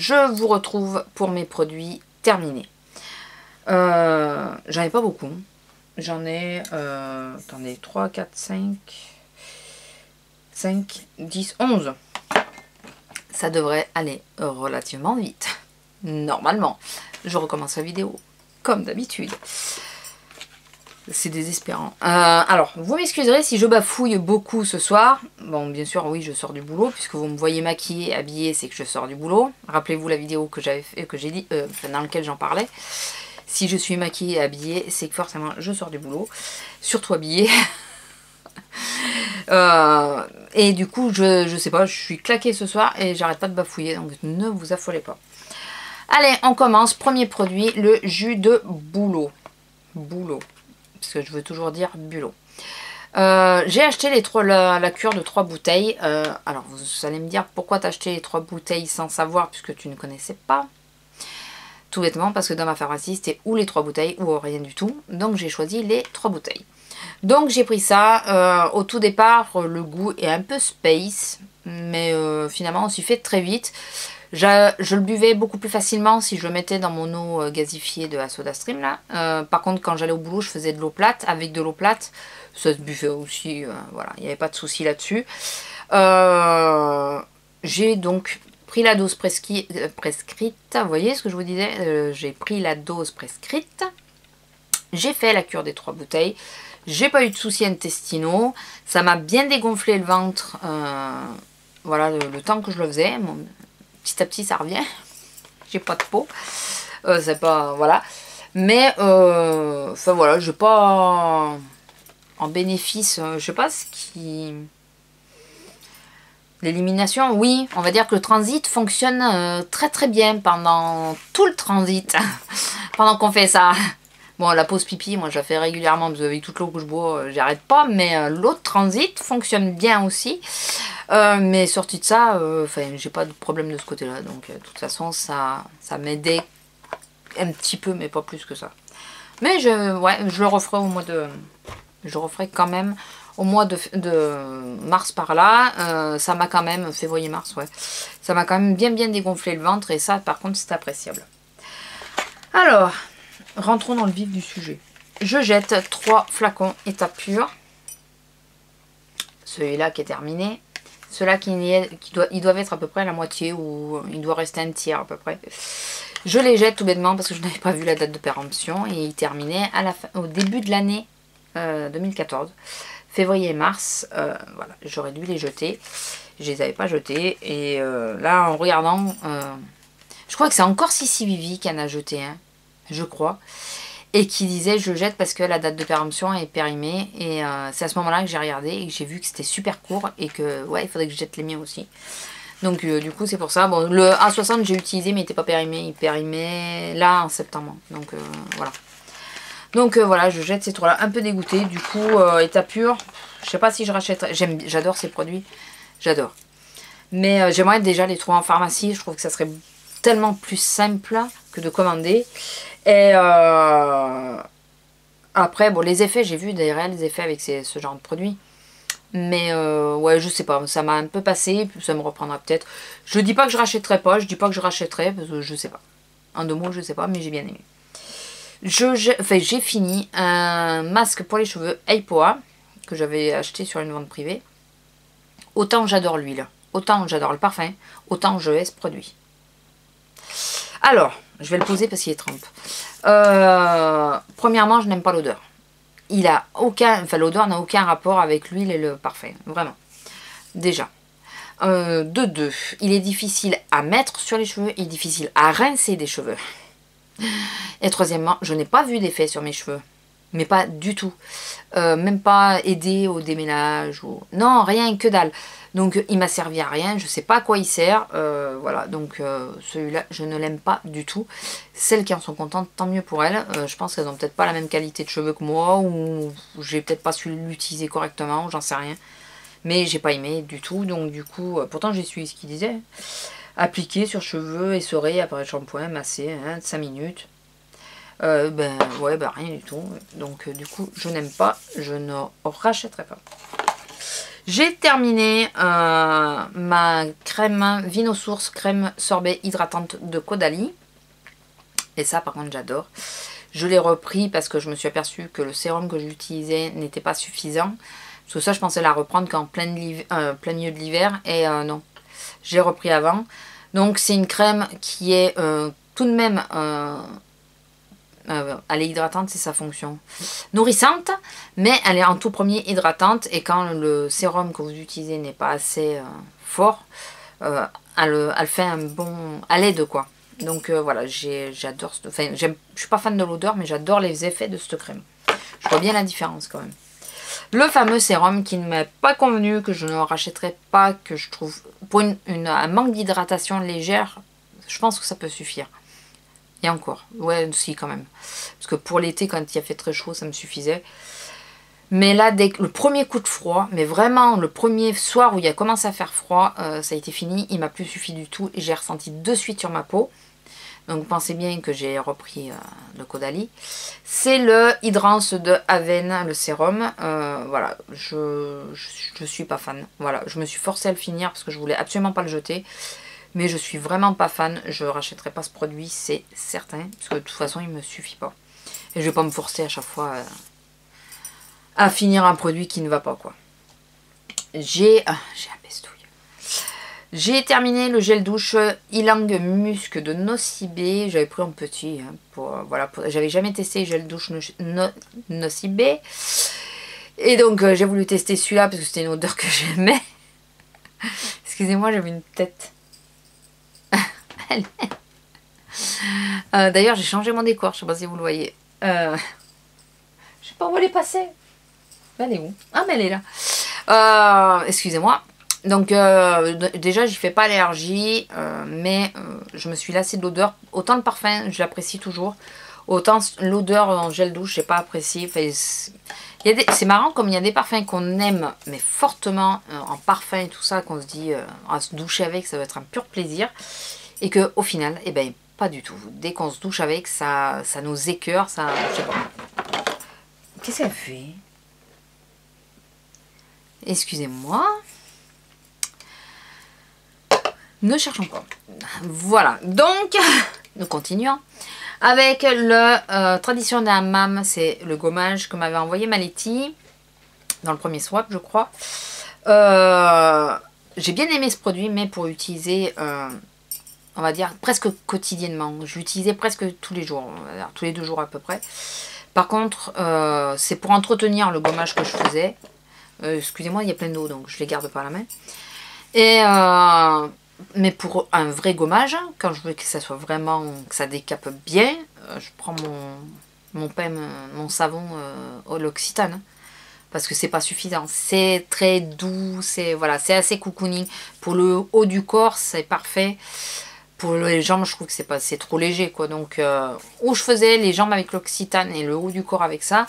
je vous retrouve pour mes produits terminés. J'en ai pas beaucoup. J'en ai, attendez, 3, 4, 5, 10, 11. Ça devrait aller relativement vite. Normalement. Je recommence la vidéo comme d'habitude. C'est désespérant. Alors, vous m'excuserez si je bafouille beaucoup ce soir. Bon, bien sûr, oui, je sors du boulot. Puisque vous me voyez maquillée, habillée, c'est que je sors du boulot. Rappelez-vous la vidéo que j'avais fait, que j'ai dit, dans laquelle j'en parlais. Si je suis maquillée et habillée, c'est que forcément je sors du boulot. Surtout habillée. Et du coup, je sais pas, je suis claquée ce soir et j'arrête pas de bafouiller. Donc ne vous affolez pas. Allez, on commence. Premier produit, le jus de bouleau. Bouleau. Parce que je veux toujours dire bulot. J'ai acheté la cure de 3 bouteilles. Alors, vous allez me dire pourquoi t'as acheté les 3 bouteilles sans savoir, puisque tu ne connaissais pas. Tout bêtement, parce que dans ma pharmacie, c'était ou les 3 bouteilles ou rien du tout. Donc, j'ai choisi les 3 bouteilles. Donc, j'ai pris ça. Au tout départ, le goût est un peu space. Mais finalement, on s'y fait très vite. Je le buvais beaucoup plus facilement si je le mettais dans mon eau gazifiée de la SodaStream là. Par contre, quand j'allais au boulot, je faisais de l'eau plate. Avec de l'eau plate, ça se buvait aussi. Voilà, il n'y avait pas de souci là-dessus. J'ai donc pris la dose prescrite. Vous voyez ce que je vous disais? J'ai pris la dose prescrite. J'ai fait la cure des 3 bouteilles. J'ai pas eu de soucis intestinaux. Ça m'a bien dégonflé le ventre. Voilà, le temps que je le faisais. Petit à petit ça revient. J'ai pas de peau. C'est pas. Voilà. Mais enfin voilà, j'ai pas en bénéfice. Je sais pas ce qui. L'élimination, oui, on va dire que le transit fonctionne très très bien pendant tout le transit. Pendant qu'on fait ça. Bon, la pause pipi, moi je la fais régulièrement parce qu'avec toute l'eau que je bois, j'arrête pas. Mais l'autre transit fonctionne bien aussi. Mais sorti de ça, j'ai pas de problème de ce côté-là. Donc, de toute façon, ça m'aidait un petit peu, mais pas plus que ça. Mais je le referai au mois de... Je le referai quand même au mois de mars par là. Ça m'a quand même... Février-mars, ouais. Ça m'a quand même bien dégonflé le ventre. Et ça, par contre, c'est appréciable. Alors, rentrons dans le vif du sujet. Je jette 3 flacons état pur. Celui-là qui est terminé. Ceux-là ils doivent être à peu près à la moitié ou il doit rester un tiers à peu près. Je les jette tout bêtement parce que je n'avais pas vu la date de péremption et ils terminaient au début de l'année 2014. Février et mars, voilà, j'aurais dû les jeter. Je les avais pas jetés et là en regardant, je crois que c'est encore Sissi Vivi qui en a jeté un, je crois. Et qui disait je jette parce que la date de péremption est périmée. Et c'est à ce moment là que j'ai regardé et que j'ai vu que c'était super court. Et que ouais, il faudrait que je jette les miens aussi. Donc du coup c'est pour ça. Bon, le A60 j'ai utilisé mais il n'était pas périmé. Il périmait là en septembre. Donc voilà. Donc voilà, je jette ces 3 là. Un peu dégoûté. Du coup état pur. Je sais pas si je rachèterai. J'adore ces produits. J'adore. Mais j'aimerais déjà les trouver en pharmacie. Je trouve que ça serait tellement plus simple que de commander. Et après, bon, les effets, j'ai vu des réels effets avec ce genre de produit. Mais ouais, je sais pas, ça m'a un peu passé, puis ça me reprendra peut-être. Je dis pas que je rachèterai pas, je dis pas que je rachèterai, parce que je sais pas. En 2 mots, je sais pas, mais j'ai bien aimé. J'ai fini un masque pour les cheveux Eipoa, que j'avais acheté sur une vente privée. Autant j'adore l'huile, autant j'adore le parfum, autant je hais ce produit. Alors, je vais le poser parce qu'il est trempe. Premièrement, je n'aime pas l'odeur. L'odeur n'a aucun rapport avec l'huile et le parfum. Vraiment. Déjà. De 2, il est difficile à mettre sur les cheveux. Il est difficile à rincer des cheveux. Et troisièmement, je n'ai pas vu d'effet sur mes cheveux. Mais pas du tout. Même pas aider au déménage. Non, rien, que dalle. Donc il m'a servi à rien, je sais pas à quoi il sert. Voilà, donc celui-là, je ne l'aime pas du tout. Celles qui en sont contentes, tant mieux pour elles. Je pense qu'elles ont peut-être pas la même qualité de cheveux que moi, ou j'ai peut-être pas su l'utiliser correctement, j'en sais rien. Mais j'ai pas aimé du tout, donc du coup, pourtant j'ai suivi ce qu'il disait. Appliquer sur cheveux, essorer, après le shampoing, masser, 5 minutes. Rien du tout. Donc du coup, je n'aime pas, je ne rachèterai pas. J'ai terminé ma crème Vinosource, crème sorbet hydratante de Caudalie. Et ça par contre j'adore. Je l'ai repris parce que je me suis aperçue que le sérum que j'utilisais n'était pas suffisant. Parce que ça je pensais la reprendre qu'en plein milieu de l'hiver. Et non, j'ai repris avant. Donc c'est une crème qui est tout de même... elle est hydratante, c'est sa fonction. Nourrissante, mais elle est en tout premier hydratante. Et quand le sérum que vous utilisez n'est pas assez fort, elle fait un bon... Elle aide quoi. Donc voilà, j'adore... Enfin, je suis pas fan de l'odeur, mais j'adore les effets de cette crème. Je vois bien la différence quand même. Le fameux sérum qui ne m'a pas convenu, que je ne rachèterai pas, que je trouve... Pour un manque d'hydratation légère, je pense que ça peut suffire. Et encore, ouais, si quand même. Parce que pour l'été, quand il a fait très chaud, ça me suffisait. Mais là, dès que le premier coup de froid, mais vraiment le premier soir où il a commencé à faire froid, ça a été fini. Il m'a plus suffi du tout et j'ai ressenti de suite sur ma peau. Donc pensez bien que j'ai repris le Caudalie. C'est le Hydrance de Aven, le sérum. Voilà, je suis pas fan. Voilà, je me suis forcée à le finir parce que je voulais absolument pas le jeter. Mais je suis vraiment pas fan, je rachèterai pas ce produit, c'est certain. Parce que de toute façon, il me suffit pas. Et je vais pas me forcer à chaque fois à finir un produit qui ne va pas, quoi. J'ai un pestouille. J'ai terminé le gel douche Ylang Musc de Nocibé. J'avais pris un petit. Hein, voilà, j'avais jamais testé gel douche Nocibé. Et donc, j'ai voulu tester celui-là parce que c'était une odeur que j'aimais. Excusez-moi, j'avais une tête. D'ailleurs j'ai changé mon décor, je sais pas si vous le voyez. Je sais pas où elle est passée. Elle est où? Ah mais elle est là. Excusez-moi. Donc déjà j'y fais pas allergie, mais je me suis lassée de l'odeur. Autant le parfum je l'apprécie toujours, autant l'odeur en gel douche j'ai pas apprécié. Enfin, c'est marrant comme il y a des parfums qu'on aime mais fortement en parfum et tout ça, qu'on se dit à se doucher avec ça va être un pur plaisir. Et que au final, eh ben, pas du tout. Dès qu'on se douche avec, ça nous écœure, ça... Je sais pas. Qu'est-ce qu'elle fait? Excusez-moi. Ne cherchons pas. Voilà. Donc, nous continuons. Avec le Tradition d'un Hammam, c'est le gommage que m'avait envoyé Maletti. Dans le premier swap, je crois. J'ai bien aimé ce produit, mais pour utiliser... on va dire presque quotidiennement. Je l'utilisais presque tous les jours, tous les 2 jours à peu près. Par contre, c'est pour entretenir le gommage que je faisais. Excusez-moi, il y a plein d'eau, donc je les garde pas à la main. Et mais pour un vrai gommage, quand je veux que ça soit vraiment, que ça décape bien, je prends mon savon l'Occitane. Parce que c'est pas suffisant. C'est très doux, c'est voilà, c'est assez cocooning. Pour le haut du corps, c'est parfait. Pour les jambes, je trouve que c'est trop léger, quoi. Donc, où je faisais les jambes avec l'Occitane et le haut du corps avec ça.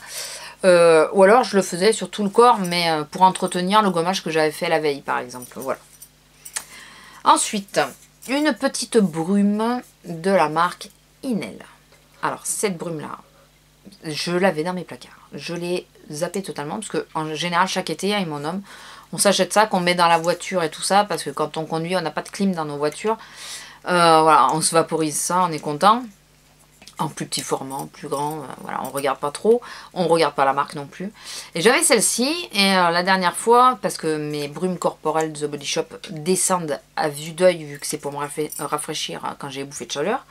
Ou alors, je le faisais sur tout le corps, mais pour entretenir le gommage que j'avais fait la veille, par exemple. Voilà. Ensuite, une petite brume de la marque Inel. Alors, cette brume-là, je l'avais dans mes placards. Je l'ai zappée totalement, parce que en général, chaque été, avec mon homme, on s'achète ça, qu'on met dans la voiture et tout ça, parce que quand on conduit, on n'a pas de clim dans nos voitures. Voilà, on se vaporise ça, on est content. En plus petit format, plus grand, voilà, on regarde pas trop. On regarde pas la marque non plus. Et j'avais celle-ci, et la dernière fois, parce que mes brumes corporelles de The Body Shop descendent à vue d'œil, vu que c'est pour me rafraîchir quand j'ai bouffé de chaleur.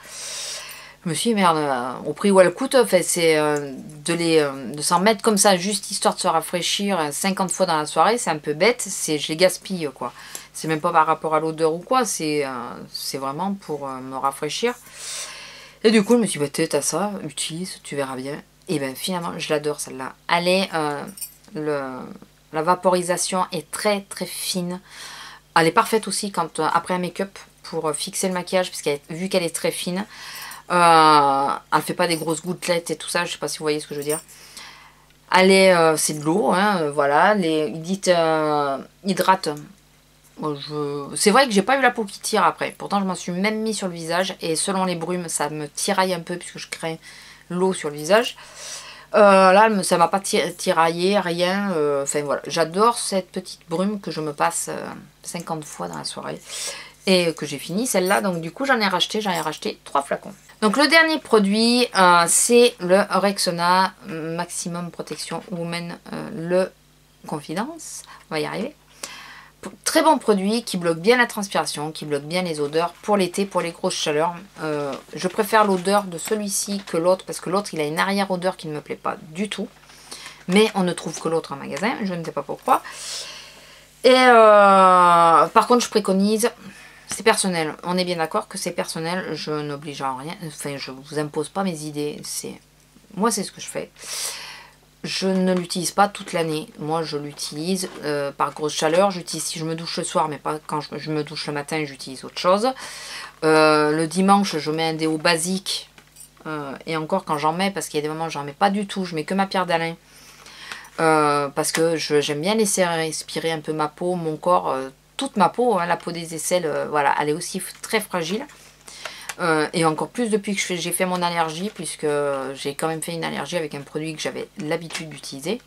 Je me suis dit, merde, au prix où elle coûte, c'est de s'en mettre comme ça, juste histoire de se rafraîchir 50 fois dans la soirée, c'est un peu bête, je les gaspille, quoi. C'est même pas par rapport à l'odeur ou quoi, c'est vraiment pour me rafraîchir. Et du coup, je me suis dit, bah, t'as ça, utilise, tu verras bien. Et bien finalement, je l'adore celle-là. Elle est, la vaporisation est très très fine. Elle est parfaite aussi quand après un make-up pour fixer le maquillage, parce vu qu'elle est très fine. Elle fait pas des grosses gouttelettes et tout ça, je sais pas si vous voyez ce que je veux dire. Elle est, c'est de l'eau, hein, voilà, hydrate. C'est vrai que j'ai pas eu la peau qui tire après, pourtant je m'en suis même mis sur le visage et selon les brumes ça me tiraille un peu puisque je crée l'eau sur le visage. Là, ça m'a pas tiraillé, rien. Enfin voilà, j'adore cette petite brume que je me passe 50 fois dans la soirée. Et que j'ai fini celle-là. Donc du coup, j'en ai racheté 3 flacons. Donc le dernier produit, c'est le Rexona Maximum Protection Women, le Confidence. On va y arriver. Très bon produit qui bloque bien la transpiration, qui bloque bien les odeurs pour l'été, pour les grosses chaleurs. Je préfère l'odeur de celui-ci que l'autre parce que l'autre il a une arrière-odeur qui ne me plaît pas du tout. Mais on ne trouve que l'autre en magasin, je ne sais pas pourquoi. Et par contre je préconise, c'est personnel, on est bien d'accord que c'est personnel, je n'oblige en rien, enfin je vous impose pas mes idées, moi c'est ce que je fais. Je ne l'utilise pas toute l'année. Moi, je l'utilise par grosse chaleur. J'utilise si je me douche le soir, mais pas quand je me douche le matin, j'utilise autre chose. Le dimanche, je mets un déo basique. Et encore quand j'en mets, parce qu'il y a des moments où j'en mets pas du tout. Je mets que ma pierre d'Alain. Parce que j'aime bien laisser respirer un peu ma peau, mon corps. Toute ma peau, hein, la peau des aisselles, voilà, elle est aussi très fragile. Et encore plus depuis que j'ai fait mon allergie, puisque j'ai quand même fait une allergie avec un produit que j'avais l'habitude d'utiliser.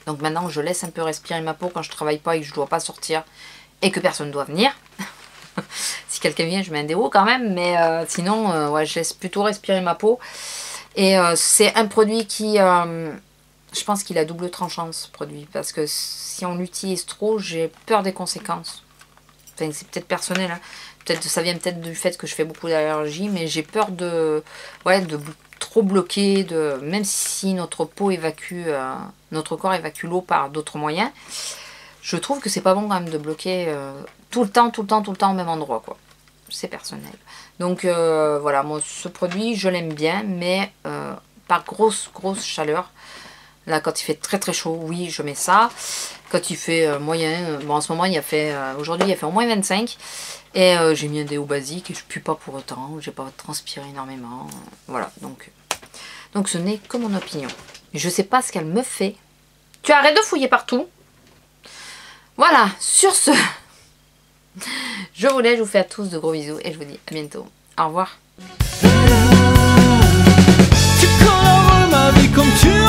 Donc maintenant je laisse un peu respirer ma peau quand je travaille pas et que je ne dois pas sortir et que personne ne doit venir. Si quelqu'un vient, je mets un déo quand même, mais sinon ouais, je laisse plutôt respirer ma peau. Et c'est un produit qui, je pense qu'il a double tranchant ce produit, parce que si on l'utilise trop, j'ai peur des conséquences. Enfin c'est peut-être personnel, hein. Ça vient peut-être du fait que je fais beaucoup d'allergies, mais j'ai peur de trop bloquer, même si notre peau évacue, notre corps évacue l'eau par d'autres moyens. Je trouve que c'est pas bon quand même de bloquer tout le temps au même endroit, quoi. C'est personnel. Donc voilà, moi ce produit je l'aime bien, mais par grosse chaleur. Là, quand il fait très chaud, oui, je mets ça. Quand il fait moyen, bon en ce moment il a fait, aujourd'hui il a fait au moins 25. Et j'ai mis un déo basique et je pue pas pour autant, j'ai pas transpiré énormément. Voilà, donc ce n'est que mon opinion. Je sais pas ce qu'elle me fait. Tu arrêtes de fouiller partout. Voilà, sur ce, je vous laisse, je vous fais à tous de gros bisous et je vous dis à bientôt. Au revoir. Tu